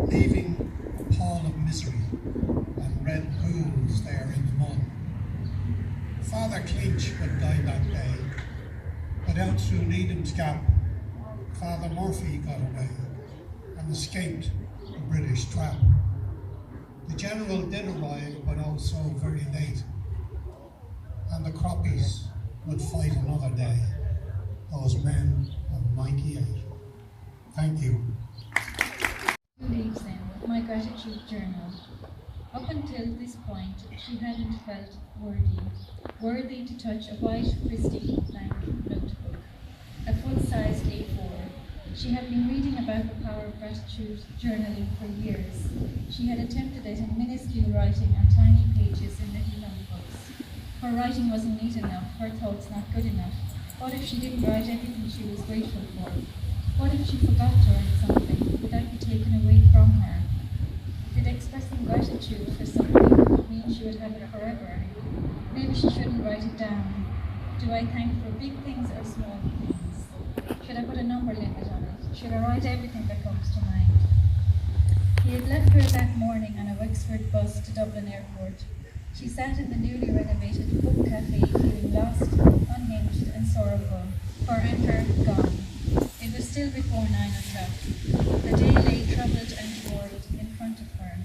leaving a pall of misery and red pools there in the mud. Father Clinch would die that day, but out through Needham's Gap, Father Murphy got away and escaped the British trap. The General did arrive, but also very late, and the Croppies would fight another day, those men of 98. Thank you. 2 leaves in my gratitude journal. Up until this point, she hadn't felt worthy to touch a white, pristine blank notebook, a full-sized A4. She had been reading about the power of gratitude journaling for years. She had attempted it in minuscule writing on tiny pages in little notebooks. Her writing wasn't neat enough, her thoughts not good enough. What if she didn't write everything she was grateful for? What if she forgot to write something? Would that be taken away from her? Did expressing gratitude for something mean she would have it forever? Maybe she shouldn't write it down. Do I thank for big things or small things? Should I put a number limit on it? Should I write everything that comes to mind? He had left her that morning on a Wexford bus to Dublin Airport. She sat in the newly renovated book cafe feeling lost, unhinged and sorrowful, her anchor gone. It was still before 9 o'clock. The day lay troubled and void in front of her.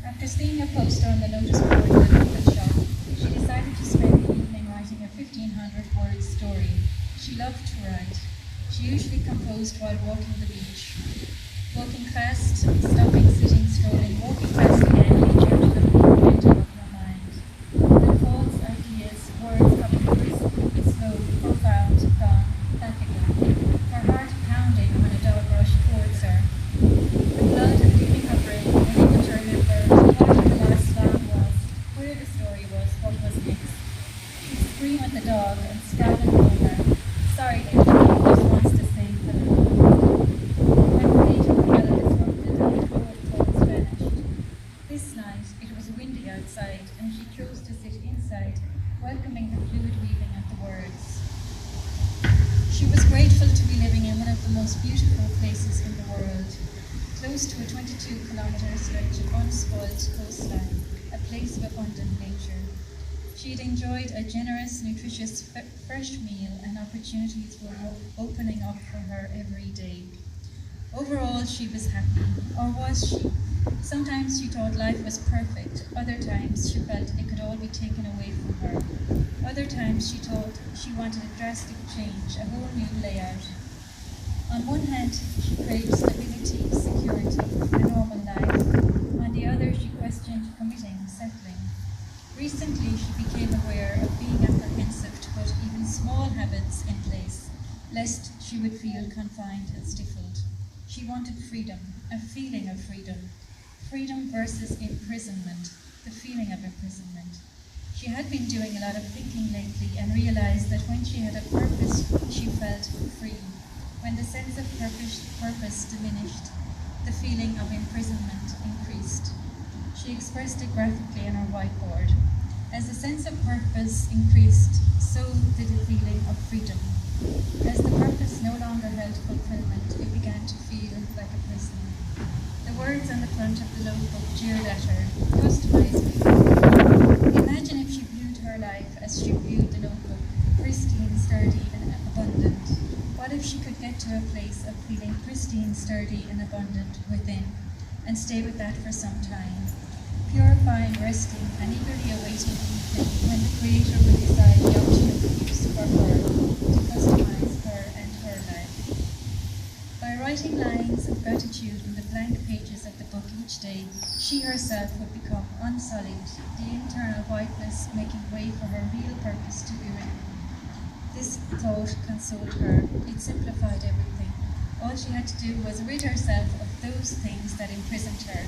After seeing a poster on the notice board in the local shop, she decided to spend the evening writing a 1,500-word story. She loved to write. She usually composed while walking the beach. Walking fast, stopping, sitting, strolling, walking fast again, each out of the momentum of her mind. The thoughts, ideas, words coming crisp, slow, profound, gone, back again. Her heart pounding when a dog rushed towards her. The blood leaving her brain, unable to remember what the last line was, where the story was, what was next. She'd scream at the dog and scowl at the owner. Sorry, David, he just wants to say hello. When the page of the bell disrupted and the flow of thoughts vanished. This night, it was windy outside, and she chose to sit inside, welcoming the fluid weaving of the words. She was grateful to be living in one of the most beautiful places in the world, close to a 22-kilometre stretch of unspoiled coastline, a place of abundant nature. She had enjoyed a generous, nutritious, fresh meal, and opportunities were opening up for her every day. Overall, she was happy, or was she? Sometimes she thought life was perfect, other times she felt it could all be taken away from her. Other times she thought she wanted a drastic change, a whole new layout. On one hand, she craved stability, security, a normal life. On the other, she questioned committing, settling. Recently, she became aware of being apprehensive to put even small habits in place, lest she would feel confined and stifled. She wanted freedom, a feeling of freedom. Freedom versus imprisonment, the feeling of imprisonment. She had been doing a lot of thinking lately and realized that when she had a purpose, she felt free. When the sense of purpose diminished, the feeling of imprisonment increased. She expressed it graphically on her whiteboard. As the sense of purpose increased, so did the feeling of freedom. As the purpose no longer held fulfillment, it began to feel like a prison. The words on the front of the notebook jeered at her, customize me. Imagine if she viewed her life as she viewed the notebook, pristine, sturdy, and abundant. What if she could get to a place of feeling pristine, sturdy, and abundant within, and stay with that for some time? Purifying, resting, and eagerly awaiting the evening when the Creator will decide the option of use for her to customize her and her life. By writing lines of gratitude in the blank pages of the book each day, she herself would become unsullied, the internal whiteness making way for her real purpose to be written. This thought consoled her. It simplified everything. All she had to do was rid herself of those things that imprisoned her.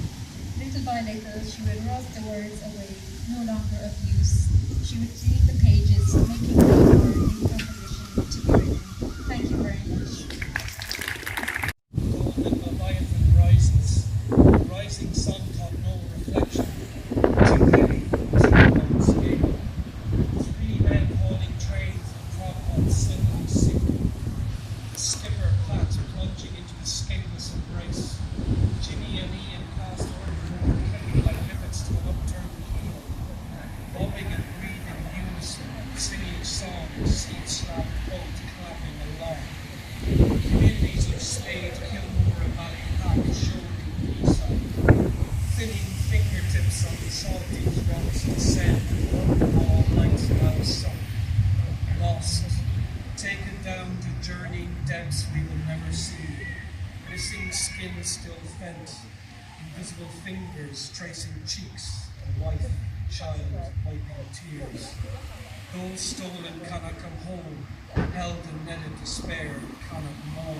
Little by little, she would rub the words away, no longer of use. She would delete the pages, making room for a new composition to be written. Thank you very much. Golden Leviathan rises. The rising sun taught no reflection. Too heavy, too unscale. 3 men hauling trains and tripod suddenly sinking. The skipper Pat plunging into escapeless embrace. Jimmy and Aging skin still bent, invisible fingers tracing cheeks, a wife, child, wiping tears. Those stolen cannot come home, held in netted despair, cannot mourn.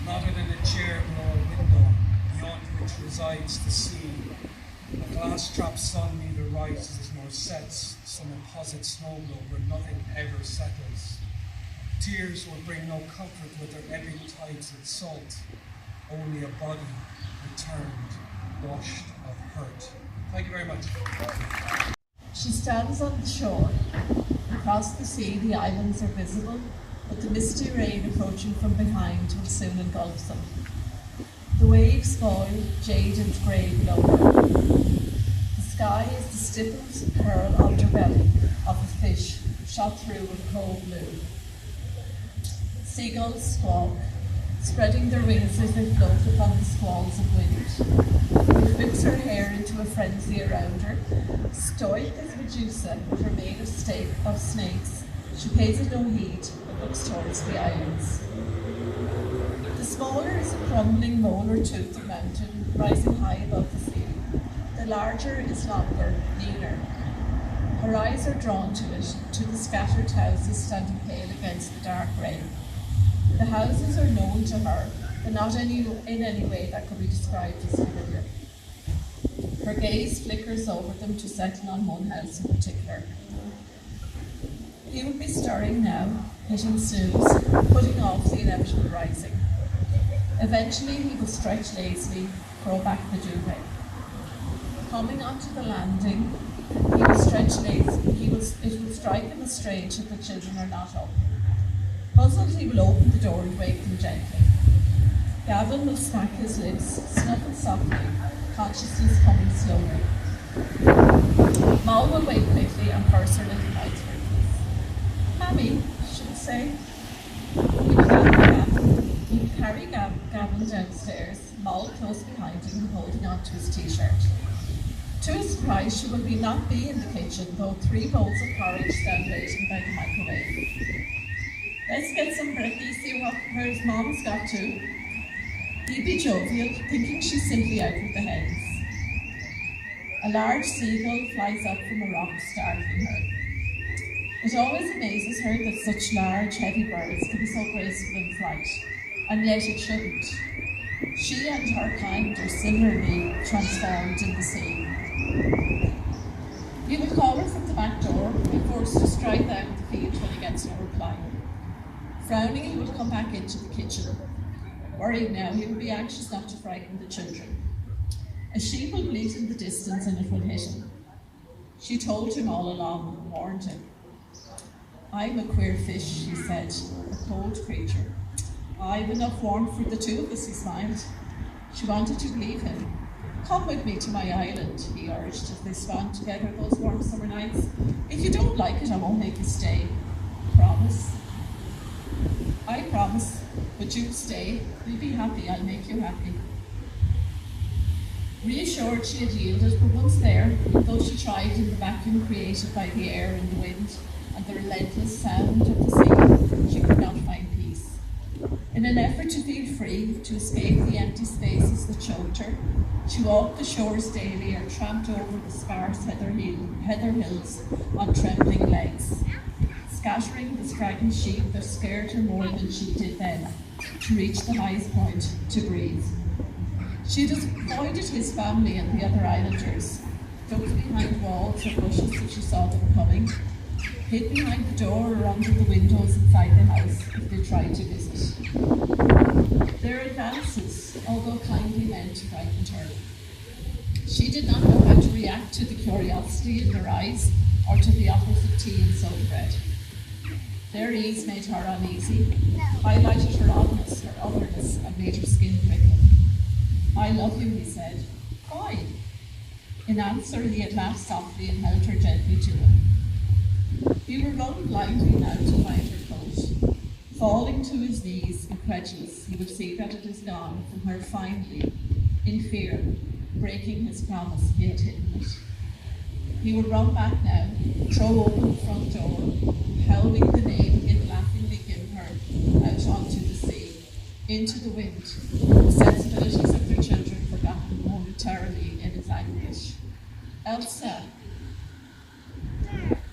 Knotted in a chair below a window, beyond which resides the sea. A glass-trapped sun neither rises nor sets, some opposite snow globe where nothing ever settles. Tears will bring no comfort with their ebbing tides of salt, only a body returned, washed of hurt. Thank you very much. She stands on the shore. Across the sea, the islands are visible, but the misty rain approaching from behind will soon engulf them. The waves fall, jade and grey below her. The sky is the stippled pearl underbelly of a fish shot through with cold blue. Seagulls squawk, spreading their wings as they float upon the squalls of wind. She whips her hair into a frenzy around her. Stoic as Medusa, with her mane of snakes, she pays it no heed, but looks towards the islands. The smaller is a crumbling mole or tooth of mountain, rising high above the sea. The larger is longer, leaner. Her eyes are drawn to it, to the scattered houses standing pale against the dark rain. The houses are known to her, but not in any way that could be described as familiar. Her gaze flickers over them to settle on one house in particular. He would be stirring now, hitting snooze, putting off the inevitable rising. Eventually he will stretch lazily, throw back the duvet. Coming onto the landing, he will stretch lazily. It will strike him as strange that the children are not up. Puzzled, he will open the door and wake them gently. Gavin will smack his lips, snuffle softly, consciousness coming slowly. Moll will wake quickly and purse her little mouth for a kiss. Mammy, she will say. He will carry Gavin downstairs, Moll close behind him and holding on to his t-shirt. To his surprise, she will not be in the kitchen, though 3 bowls of porridge stand waiting by the microwave. Let's get some brekkie, see what her mom's got to. He'd be jovial, thinking she's simply out with the hens. A large seagull flies up from a rock, startling her. It always amazes her that such large, heavy birds can be so graceful in flight, and yet it shouldn't. She and her kind are similarly transformed in the sea. He will call her from the back door and force her to stride down the field when he gets no reply. Frowning, he would come back into the kitchen. Worried now, he would be anxious not to frighten the children. A sheep will bleat in the distance and it will hit him. She told him all along and warned him. I'm a queer fish, she said, a cold creature. I've enough warmth for the 2 of us, he smiled. She wanted to believe him. Come with me to my island, he urged as they swam together those warm summer nights. If you don't like it, I won't make you stay. Promise? I promise, but you stay. We'll be happy, I'll make you happy. Reassured, she had yielded, but once there, though she tried in the vacuum created by the air and the wind and the relentless sound of the sea, she could not find peace. In an effort to feel free, to escape the empty spaces that choked her, she walked the shores daily or tramped over the sparse heather hills on trembling legs, scattering the scraggly sheep that scared her more than she did then, to reach the highest point, to breathe. She had avoided his family and the other islanders, ducked behind walls or bushes if she saw them coming, hid behind the door or under the windows inside the house if they tried to visit. Their advances, although kindly meant, frightened her. She did not know how to react to the curiosity in their eyes or to the offers of tea and soda bread. Their ease made her uneasy, highlighted her oddness, her otherness, and made her skin prickle. I love you, he said. Why? In answer, he had laughed softly and held her gently to him. He would run blindly now to find her coat. Falling to his knees, incredulous, he would see that it is gone from her finally, in fear, breaking his promise he had hidden it. He would run back now, throw open the front door, howling the name he had laughingly given her out onto the sea, into the wind, the sensibilities of their children forgotten momentarily in his anguish. Elsa!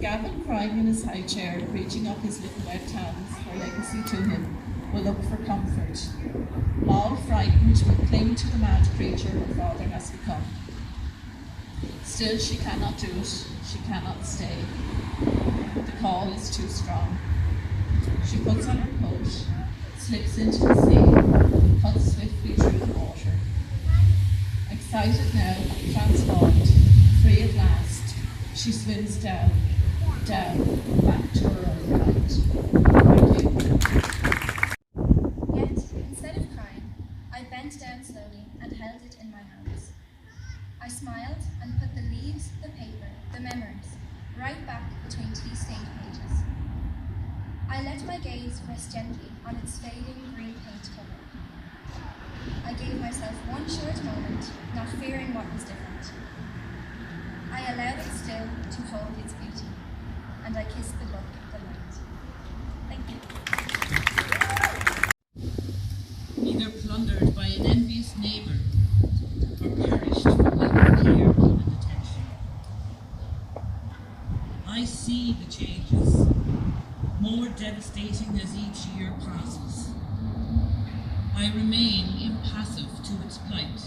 Gavin, crying in his high chair, reaching up his little webbed hands for legacy to him, will look for comfort. Moll, frightened, will cling to the mad creature her father has become. Still, she cannot do it. She cannot stay. The call is too strong. She puts on her coat, slips into the sea, cuts swiftly through the water. Excited now, transformed, free at last, she swims down, back to her own kind. Thank you. Yet, instead of crying, I bent down slowly and held it in my hands. I smiled and put the leaves, the paper, the memories, right back between tea-stained pages. I let my gaze rest gently on its fading green paint cover. I gave myself one short moment, not fearing what was different. I allowed it still to hold its beauty, and I kissed the book goodnight. Thank you. Either plundered by an envious neighbour or perished for lack of care and attention. I see the changes, more devastating as each year passes. I remain impassive to its plight.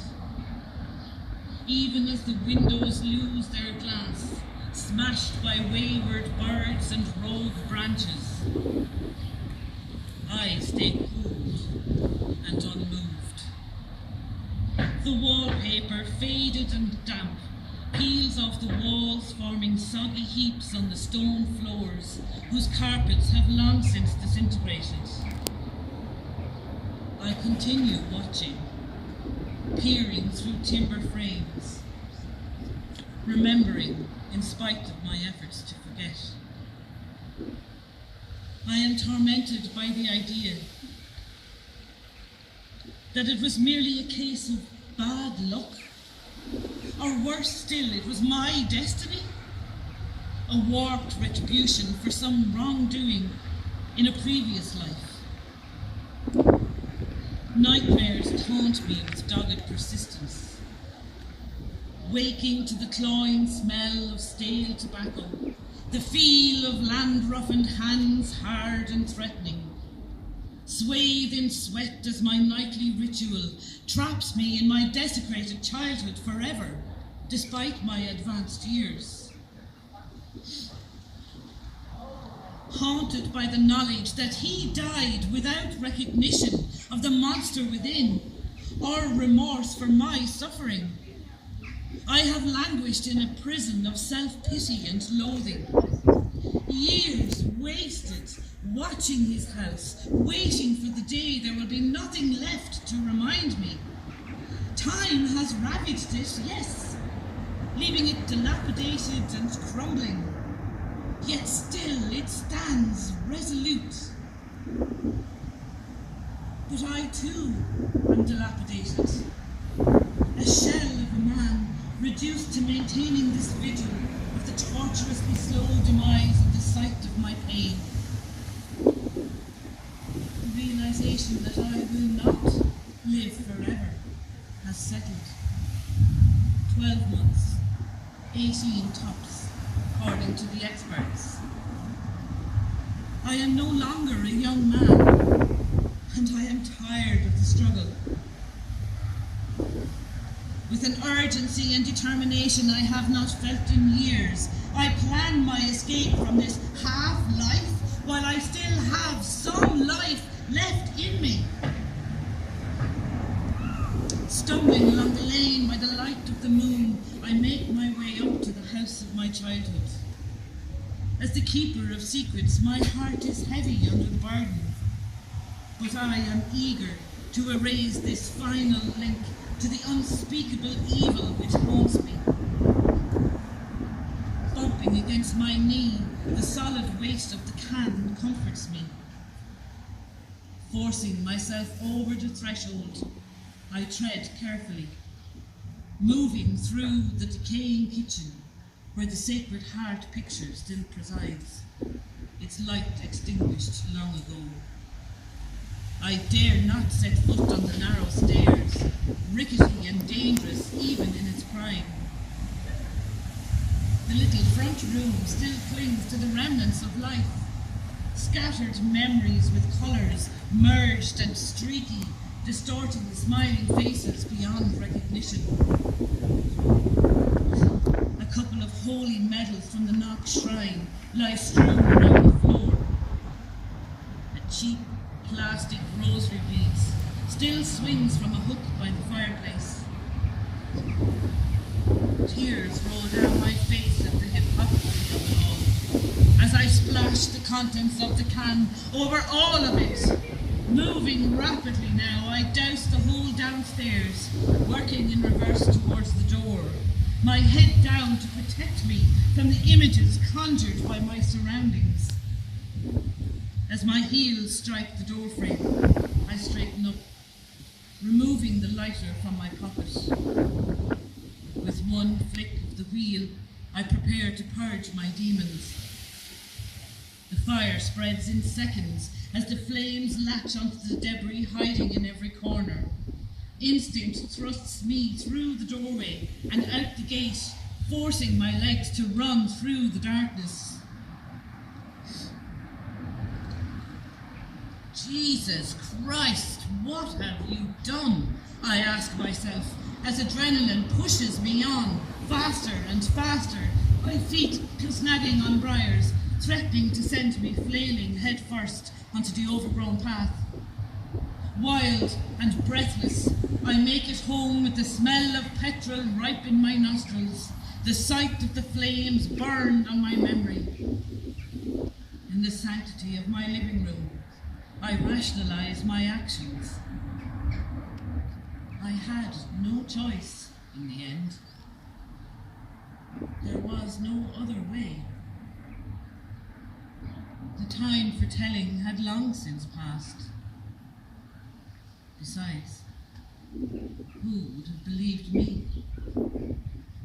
Even as the windows lose their glass, smashed by wayward birds and rogue branches, I stay cool and unmoved. The wallpaper, faded and damp, peels off the walls, forming soggy heaps on the stone floors, whose carpets have long since disintegrated. I continue watching, peering through timber frames, remembering in spite of my efforts to forget. I am tormented by the idea that it was merely a case of bad luck, or worse still, it was my destiny, a warped retribution for some wrongdoing in a previous life. Nightmares haunt me with dogged persistence, waking to the cloying smell of stale tobacco, the feel of land-roughened hands hard and threatening, swathed in sweat as my nightly ritual traps me in my desecrated childhood forever, despite my advanced years. Haunted by the knowledge that he died without recognition of the monster within, or remorse for my suffering, I have languished in a prison of self-pity and loathing. Years wasted watching his house, waiting for the day there will be nothing left to remind me. Time has ravaged it, yes, leaving it dilapidated and crumbling. Yet still it stands resolute. But I too am dilapidated, a shell of a man reduced to maintaining this vigil of the tortuously slow demise of the site of my pain. The realization that I will not live forever has settled. 12 months, 18 tops, according to the experts. I am no longer a young man, and I am tired of the struggle. With an urgency and determination I have not felt in years, I plan my escape from this half-life while I still have some life left in me. Stumbling along the lane by the light of the moon, I make my way up to the house of my childhood. As the keeper of secrets, my heart is heavy under the burden, but I am eager to erase this final link to the unspeakable evil which haunts me. Bumping against my knee, the solid waste of the can comforts me. Forcing myself over the threshold, I tread carefully, moving through the decaying kitchen where the Sacred Heart picture still presides, its light extinguished long ago. I dare not set foot on the narrow stairs, rickety and dangerous even in its prime. The little front room still clings to the remnants of life, scattered memories with colours merged and streaky, distorting the smiling faces beyond recognition. A couple of holy medals from the Knox shrine lie strewn around the floor. A cheap plastic rosary beads still swings from a hook by the fireplace. Tears roll down my face at the hypocrisy of it all, as I splash the contents of the can over all of it. Moving rapidly now, I douse the whole downstairs, working in reverse towards the door, my head down to protect me from the images conjured by my surroundings. As my heels strike the doorframe, I straighten up, removing the lighter from my pocket. With one flick of the wheel, I prepare to purge my demons. The fire spreads in seconds as the flames latch onto the debris hiding in every corner. Instinct thrusts me through the doorway and out the gate, forcing my legs to run through the darkness. Jesus Christ, what have you done? I ask myself, as adrenaline pushes me on, faster and faster, my feet snagging on briars, threatening to send me flailing headfirst onto the overgrown path. Wild and breathless, I make it home with the smell of petrol ripe in my nostrils, the sight of the flames burned on my memory. In the sanctity of my living room, I rationalize my actions. I had no choice in the end. There was no other way. The time for telling had long since passed. Besides, who would have believed me?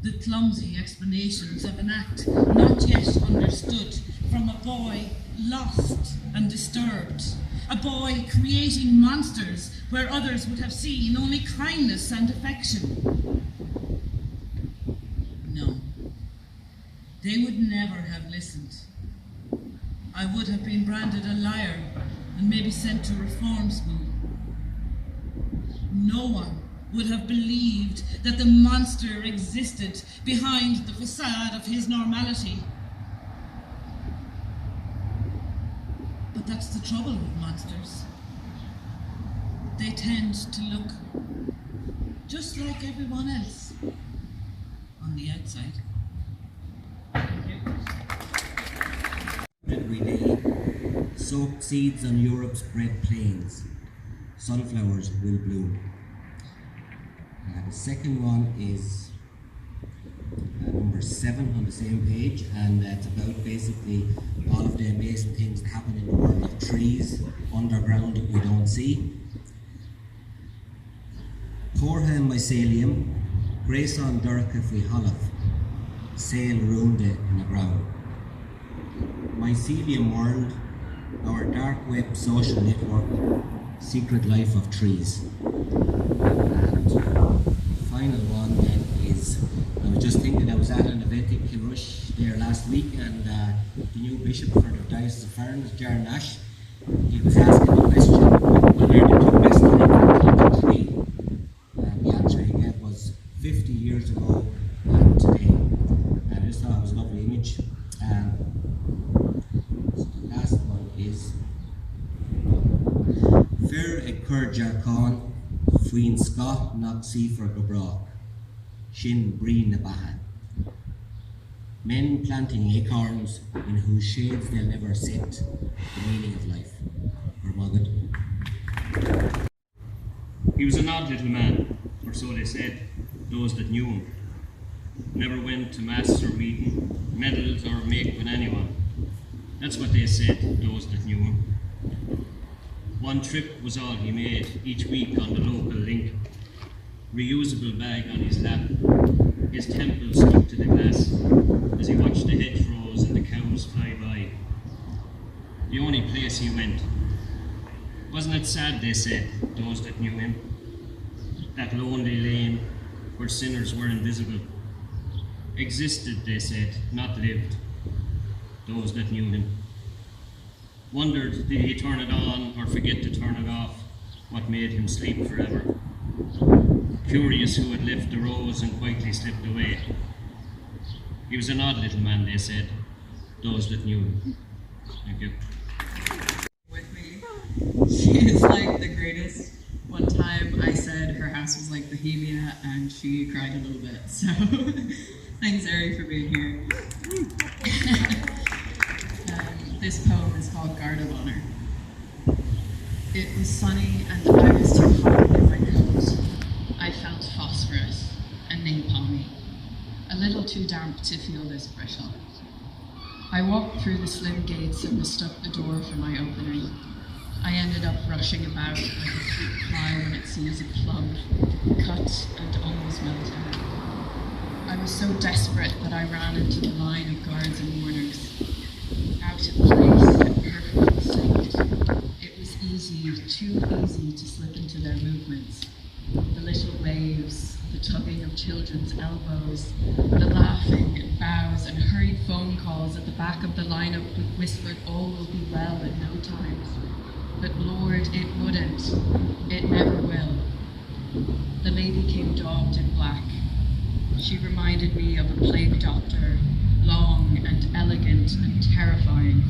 The clumsy explanations of an act not yet understood from a boy lost and disturbed, a boy creating monsters where others would have seen only kindness and affection. No, they would never have listened. I would have been branded a liar and maybe sent to reform school. No one would have believed that the monster existed behind the facade of his normality. But that's the trouble with monsters. They tend to look just like everyone else on the outside. Every day, soaked seeds on Europe's bread plains. Sunflowers will bloom. The second one is number 7 on the same page, and it's about basically all of the amazing things that happen in the world of trees underground that we don't see. Corham mycelium, Grayson Durka fi Hollow, Sail Runde in the ground. Mycelium world, our dark web social network, secret life of trees. And final one then is, I was just thinking, I was at an event in Kilrush there last week, and the new bishop for the Diocese of Ferns, Jar Nash, he was asking the question, when are the two best time to plant a tree? And the answer he gave was 50 years ago and today. And I just thought it was a lovely image. So the last one is Fir e cur Jarcon, Fuin Scott not see for Gobra, Shin Breen the Bahan. Men planting acorns in whose shades they'll never sit, the meaning of life. He was an odd little man, or so they said, those that knew him. Never went to mass or meeting, medals or make with anyone. That's what they said, those that knew him. One trip was all he made each week on the local link. Reusable bag on his lap, his temples stuck to the glass as he watched the hedgerows and the cows fly by. The only place he went. Wasn't it sad, they said, those that knew him? That lonely lane where sinners were invisible. Existed, they said, not lived, those that knew him. Wondered, did he turn it on or forget to turn it off? What made him sleep forever? Curious who had left the rose and quietly slipped away. He was an odd little man, they said, those that knew him. Thank you. With me. She is like the greatest. One time I said her house was like Bohemia and she cried a little bit. So thanks Ari for being here. This poem is called Guard of Honor. It was sunny and I was too hot in my coat. I felt phosphorus and napalmy, a little too damp to feel this brittle. I walked through the slim gates and mistook the door for my opening. I ended up rushing about like a fruit fly when it sees a plug, cut and almost melted. I was so desperate that I ran into the line of guards and mourners. Out of place and perfectly synced. It was easy, too easy to slip into their movements. The little waves, the tugging of children's elbows, the laughing and bows and hurried phone calls at the back of the lineup whispered all will be well in no time. But Lord, it wouldn't. It never will. The lady came daubed in black. She reminded me of a plague doctor, long and elegant and terrifying.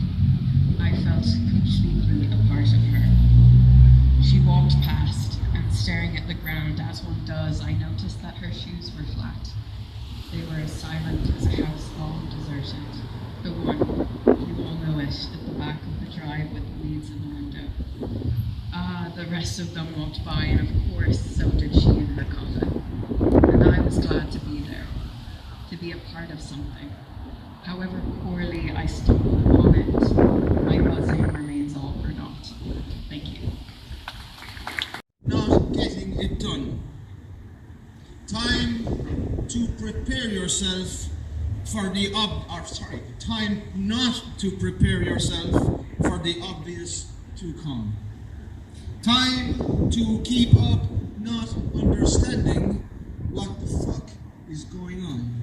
I felt completely a part of her. She walked past, and staring at the ground as one does, I noticed that her shoes were flat. They were as silent as a house long deserted. The one, you all know it, at the back of the drive with the weeds in the window. The rest of them walked by, and of course, so did she in her coffin. And I was glad to be there, to be a part of something. However poorly I stumbled upon it, my buzzing remains all for naught. Thank you. Not getting it done. Time to prepare yourself for the time not to prepare yourself for the obvious to come. Time to keep up not understanding what the fuck is going on.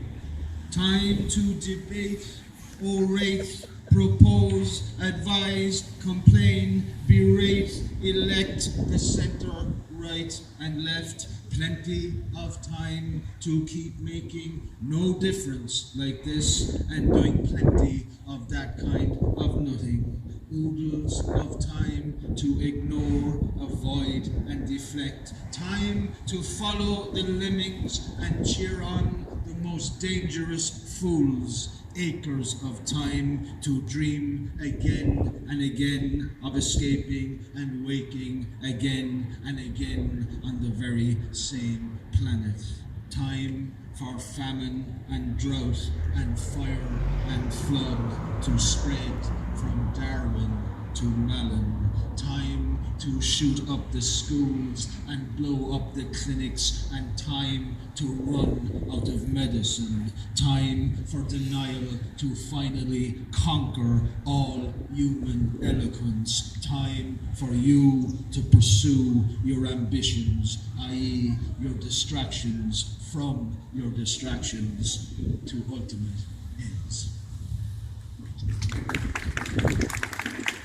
Time to debate, orate, propose, advise, complain, berate, elect the center, right and left. Plenty of time to keep making no difference like this and doing plenty of that kind of nothing. Oodles of time to ignore, avoid and deflect. Time to follow the lemmings and cheer on the most dangerous fools. Acres of time to dream again and again of escaping and waking again and again on the very same planet. Time for famine and drought and fire and flood to spread from Darwin to Malin. Time to shoot up the schools and blow up the clinics, and time to run out of medicine. Time for denial to finally conquer all human eloquence. Time for you to pursue your ambitions, i.e. your distractions, from your distractions to ultimate ends.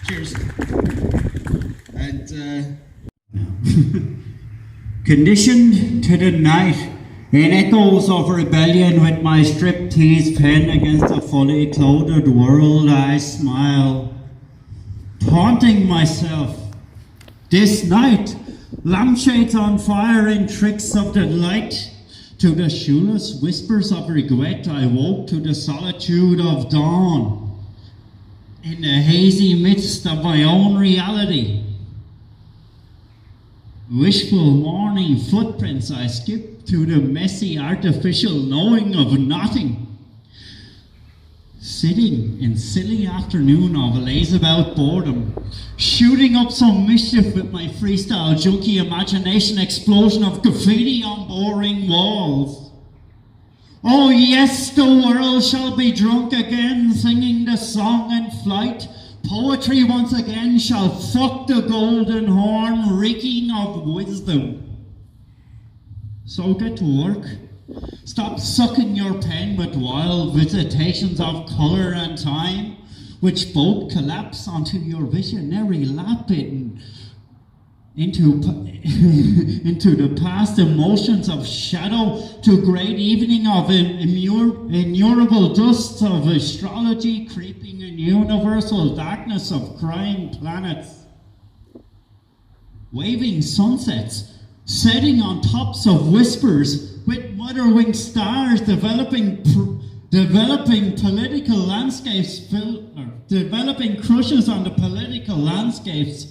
Cheers. And conditioned to the night in echoes of rebellion, with my striptease pen against a fully clothed world, I smile, taunting myself. This night, lampshades on fire in tricks of the light. To the shoeless whispers of regret, I woke to the solitude of dawn. In the hazy midst of my own reality, wishful morning footprints, I skip to the messy artificial knowing of nothing. Sitting in silly afternoon novels about boredom, shooting up some mischief with my freestyle junkie imagination explosion of graffiti on boring walls. Oh yes, the world shall be drunk again, singing the song in flight, Poetry once again shall fuck the golden horn, reeking of wisdom. So get to work. Stop sucking your pen with wild visitations of colour and time, which both collapse onto your visionary lap into the past emotions of shadow, to great evening of innumerable dusts of astrology creeping in universal darkness of crying planets. Waving sunsets, setting on tops of whispers, with mother-winged stars developing political landscapes, developing crushes on the political landscapes,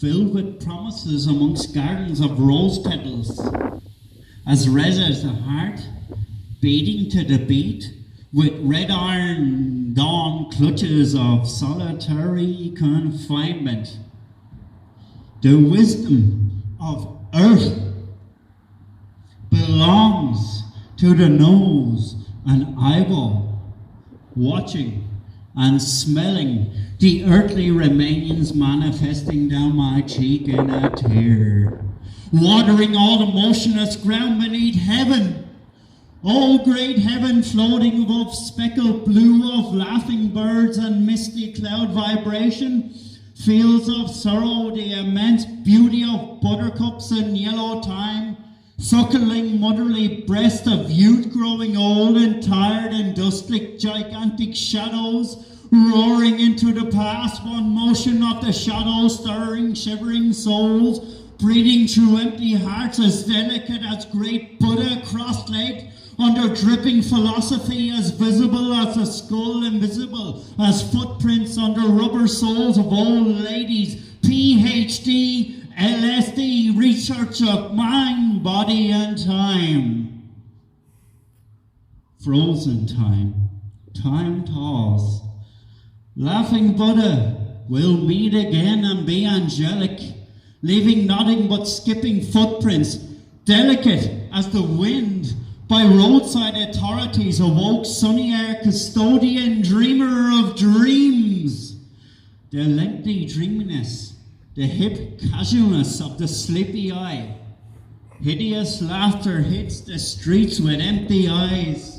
filled with promises amongst gardens of rose petals, as red as the heart, beating to the beat, with red iron dawn clutches of solitary confinement. The wisdom of earth belongs to the nose and eyeball, watching and smelling the earthly remains manifesting down my cheek in a tear, watering all the motionless ground beneath heaven. Oh, great heaven, floating above speckled blue of laughing birds and misty cloud vibration, fields of sorrow, the immense beauty of buttercups and yellow thyme, suckling motherly breast of youth growing old and tired and dusty gigantic shadows, roaring into the past, one motion of the shadows, stirring shivering souls, breathing through empty hearts as delicate as great Buddha cross-legged, under dripping philosophy as visible as a skull, invisible as footprints under rubber soles of old ladies, PhD, LSD, research of mind, body and time. Frozen time, time thaws. Laughing Buddha will meet again and be angelic, leaving nothing but skipping footprints, delicate as the wind, by roadside authorities awoke sunny air custodian, dreamer of dreams. The lengthy dreaminess, the hip casualness of the sleepy eye. Hideous laughter hits the streets with empty eyes.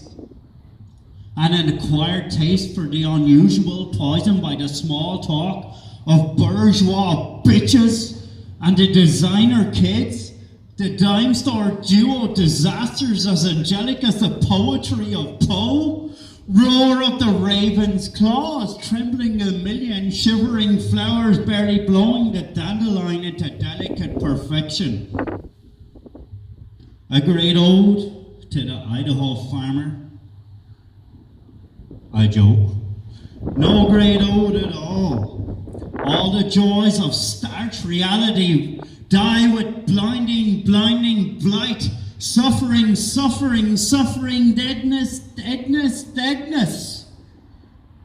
And an acquired taste for the unusual poison by the small talk of bourgeois bitches and the designer kids. The dime store duo disasters as angelic as the poetry of Poe. Roar of the raven's claws, trembling a million shivering flowers, barely blowing the dandelion into delicate perfection. A great ode to the Idaho farmer. I joke. No great ode at all. All the joys of stark reality die with blinding blight, suffering, deadness.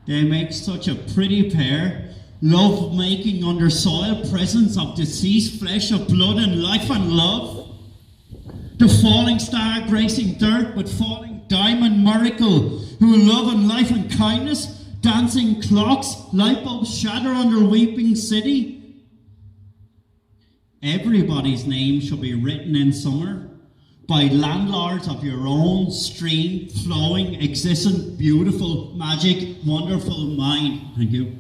They make such a pretty pair, love making under soil presence of deceased flesh of blood and life and love. The falling star gracing dirt with falling diamond miracle, who love and life and kindness, dancing clocks, light bulbs shatter under weeping city. Everybody's name shall be written in summer by landlords of your own stream, flowing, existent, beautiful, magic, wonderful mind. Thank you.